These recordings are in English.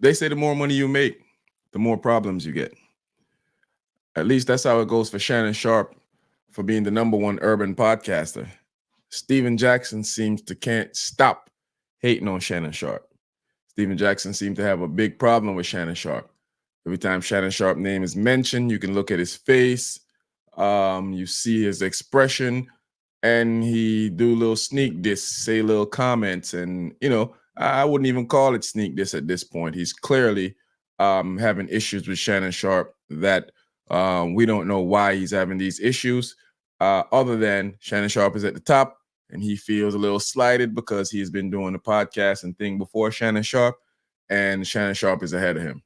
They say the more money you make, the more problems you get. At least that's how it goes for Shannon Sharpe for being the number one urban podcaster. Steven Jackson seems to can't stop hating on Shannon Sharpe. Steven Jackson seemed to have a big problem with Shannon Sharpe. Every time Shannon Sharpe name is mentioned, you can look at his face, you see his expression, and he do little sneak diss, say little comments, and I wouldn't even call it sneak diss at this point. He's clearly having issues with Shannon Sharpe that we don't know why he's having these issues, other than Shannon Sharpe is at the top and he feels a little slighted because he's been doing the podcast and thing before Shannon Sharpe, and Shannon Sharpe is ahead of him.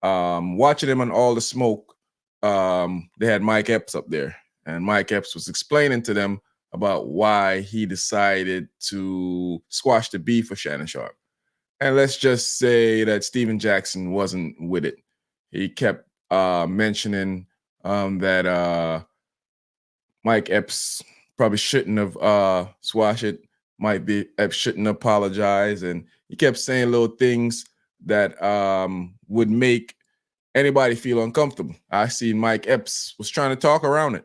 Watching him on All the Smoke, they had Mike Epps up there, and Mike Epps was explaining to them about why he decided to squash the beef for Shannon Sharpe. And let's just say that Steven Jackson wasn't with it. He kept mentioning that Mike Epps probably shouldn't have squashed it. Epps shouldn't apologize, and he kept saying little things that would make anybody feel uncomfortable. I see Mike Epps was trying to talk around it.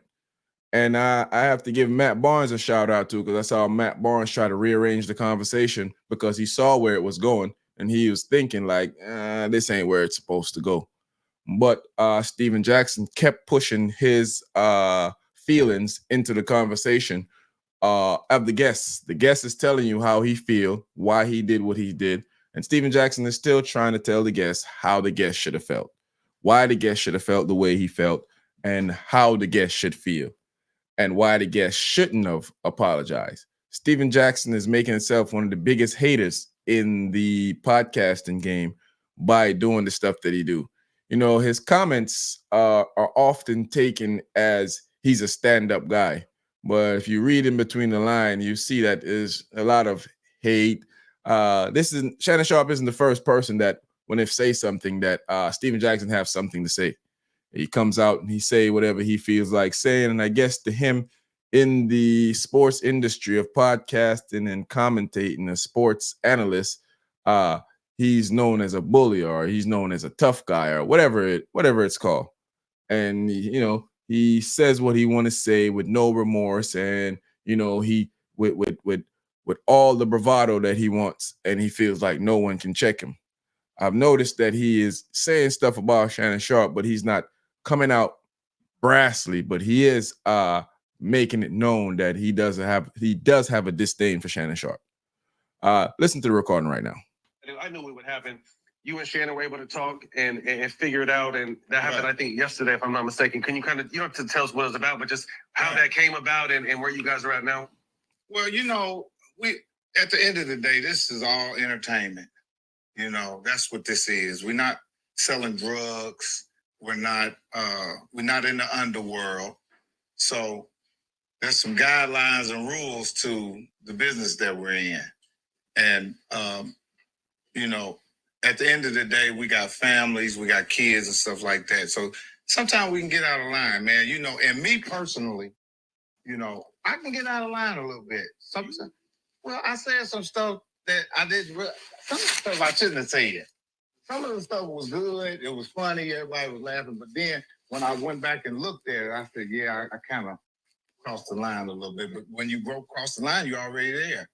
And I have to give Matt Barnes a shout out too, because I saw Matt Barnes try to rearrange the conversation because he saw where it was going and he was thinking like, this ain't where it's supposed to go. But Steven Jackson kept pushing his feelings into the conversation of the guests. The guest is telling you how he feel, why he did what he did, and Steven Jackson is still trying to tell the guest how the guest should have felt, why the guest should have felt the way he felt, and how the guest should feel, and why the guest shouldn't have apologized. Steven Jackson is making himself one of the biggest haters in the podcasting game by doing the stuff that he do. His comments are often taken as he's a stand-up guy. But if you read in between the line, you see that there's a lot of hate. Shannon Sharpe isn't the first person that when they say something that Steven Jackson have something to say. He comes out and he say whatever he feels like saying. And I guess to him, in the sports industry of podcasting and commentating, a sports analyst, he's known as a bully or he's known as a tough guy or whatever it's called. And he says what he want to say with no remorse, and he with all the bravado that he wants, and he feels like no one can check him. I've noticed that he is saying stuff about Shannon Sharpe, but he's not coming out brassly, but he is making it known that he does have a disdain for Shannon Sharpe. Listen to the recording right now. I knew it would happen. You and Shannon were able to talk and figure it out, and that happened, I think, yesterday, if I'm not mistaken. Can you kind of, you don't have to tell us what it was about, but just how that came about and where you guys are at now? Well, we at the end of the day, this is all entertainment. That's what this is. We're not selling drugs. We're not in the underworld. So there's some guidelines and rules to the business that we're in. And at the end of the day, we got families, we got kids and stuff like that. So sometimes we can get out of line, man. And me personally, I can get out of line a little bit. Sometimes, I said some stuff that I didn't. Some stuff I shouldn't have said. Some of the stuff was good. It was funny. Everybody was laughing. But then when I went back and looked at it, I said, yeah, I kind of crossed the line a little bit. But when you cross the line, you're already there.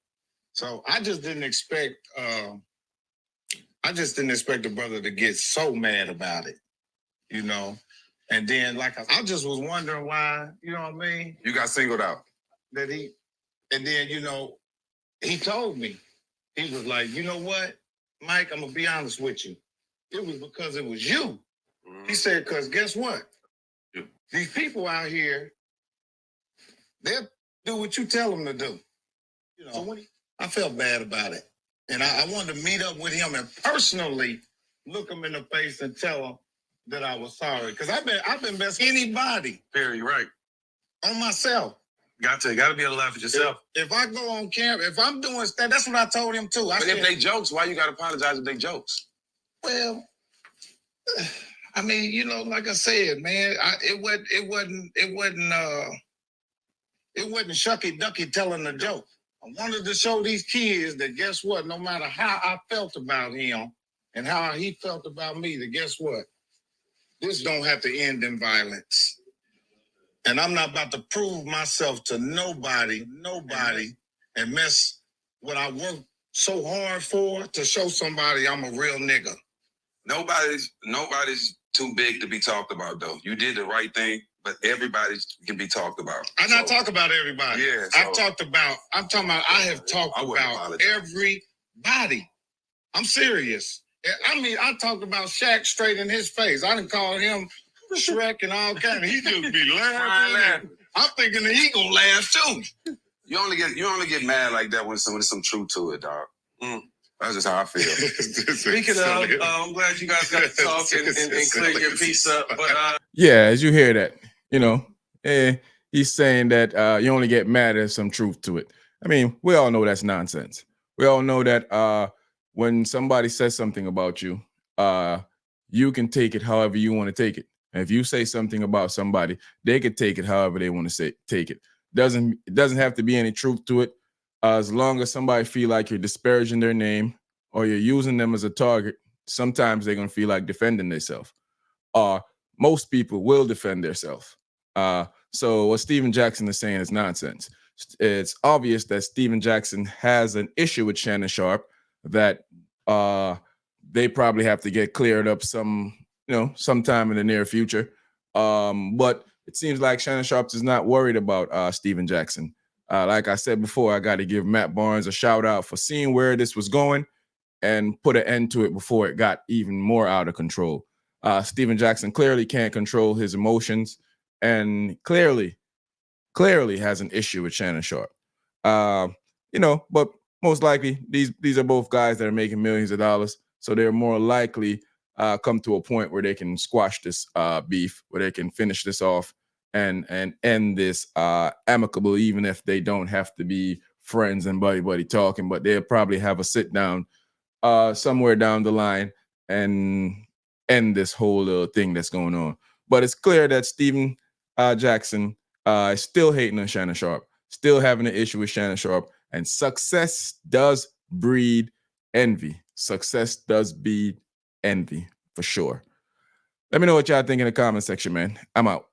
So I just didn't expect. I just didn't expect the brother to get so mad about it, And then, I just was wondering why, you know what I mean? You got singled out. And then, he told me, he was like, you know what, Mike, I'm going to be honest with you. It was because it was you. He said, because guess what? Yeah. These people out here, they'll do what you tell them to do. So I felt bad about it. And I wanted to meet up with him and personally look him in the face and tell him that I was sorry. Because I've been best anybody. Perry, right. On myself. Got to be able to laugh at yourself. If I go on camera, if I'm doing stuff, that's what I told him too. But if they jokes, why you got to apologize if they jokes? Well, I mean, like I said, man, it wasn't Shucky Ducky telling the joke. I wanted to show these kids that guess what? No matter how I felt about him, and how he felt about me, then guess what? This don't have to end in violence. And I'm not about to prove myself to nobody, and mess what I worked so hard for to show somebody I'm a real nigga. Nobody's too big to be talked about, though. You did the right thing, but everybody can be talked about. I'm not talking about everybody. Yeah, I'm talking about, I have talked about everybody. I'm serious. I mean, I talked about Shaq straight in his face. I done called him Shrek and all kind of, he just be laughing. I'm thinking that he gonna laugh too. You only get mad like that when there's some truth to it, dog. That's just how I feel. Speaking of, I'm glad you guys got to talk and clear your piece up. But Yeah, as you hear that, he's saying that you only get mad at some truth to it. I mean, we all know that's nonsense. We all know that when somebody says something about you, you can take it however you want to take it. And if you say something about somebody, they could take it however they want to take it. It doesn't have to be any truth to it. As long as somebody feel like you're disparaging their name or you're using them as a target, sometimes they're gonna feel like defending themselves. Or most people will defend themselves. So what Steven Jackson is saying is nonsense. It's obvious that Steven Jackson has an issue with Shannon Sharpe that they probably have to get cleared up sometime in the near future. But it seems like Shannon Sharpe is not worried about Steven Jackson. Like I said before, I got to give Matt Barnes a shout out for seeing where this was going and put an end to it before it got even more out of control. Steven Jackson clearly can't control his emotions and clearly has an issue with Shannon Sharpe. But most likely these are both guys that are making millions of dollars, so they're more likely come to a point where they can squash this beef, where they can finish this off and end this amicable, even if they don't have to be friends and buddy talking, but they'll probably have a sit down somewhere down the line and end this whole thing that's going on. But it's clear that Steven Jackson is still hating on Shannon Sharpe, still having an issue with Shannon Sharpe, and success does breed envy. Success does breed envy for sure. Let me know what y'all think in the comment section, man. I'm out.